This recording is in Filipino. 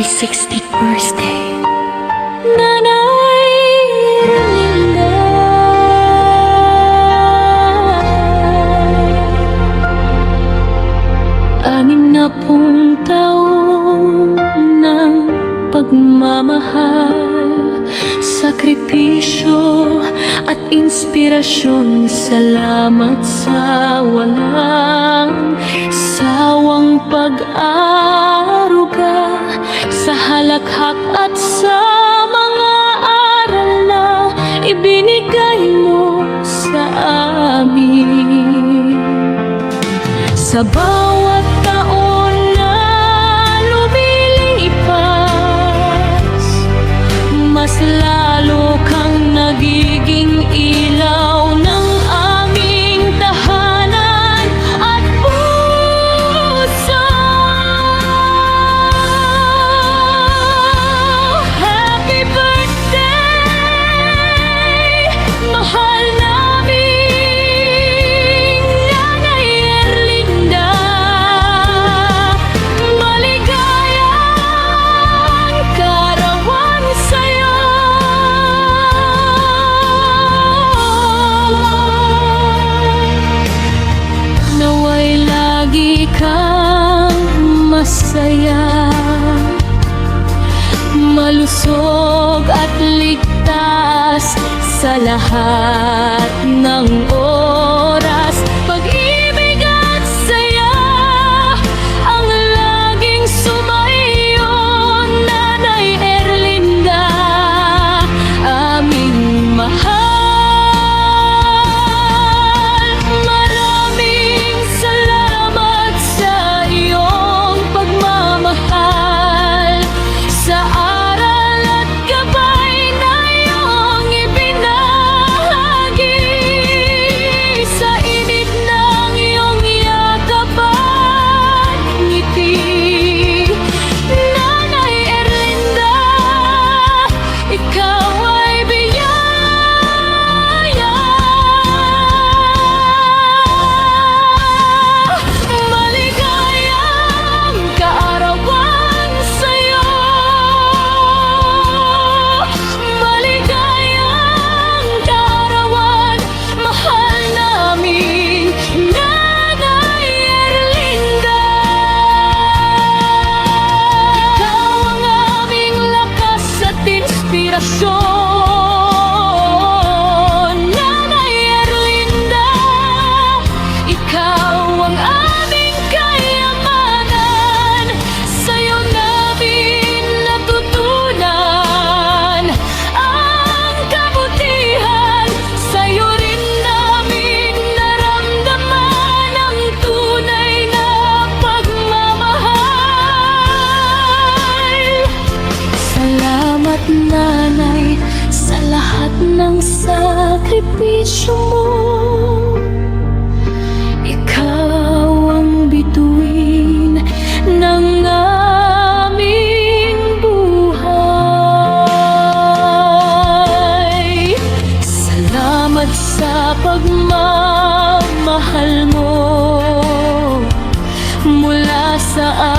Happy 60th birthday, Nanay Erlinda. Anim na pung taon ng pagmamahal, sakripisyo at inspirasyon. Salamat sa walang sawang pag-aaruga sa halakhak at sa mga aral na ibinigay mo sa amin. Sa bawat taon na lumilipas, mas lalo kang nagiging ilaw ng aming tahanan at puso. Happy birthday, mahal naming Nanay Erlinda. Maligayang kaarawan sa'yo. Naway lagi kang masaya, malusog at ligtas sa lahat ng oras. Pag-ibig at saya ang laging sumaiyo, Nanay Erlinda, aming mahal. Maraming salamat sa iyong pagmamahal, sa aral at gabay na iyong ibinahagi, sa init ng iyong yakap at ngiti. Nanay Erlinda, ikaw ay biyaya. Maligayang kaarawan sa'yo. Maligayang kaarawan, mahal naming Nanay Erlinda. Ikaw ang aming lakas at inspirasyon, Nanay Erlinda. Ikaw ang aming kayamanan, sa'yo namin natutunan ang kabutihan, sa'yo rin namin naramdaman ang tunay na pagmamahal. Salamat, Nanay, sa lahat ng sakripisyo mo. Ikaw ang bituin ng aming buhay. Salamat sa pagmamahal mo mula sa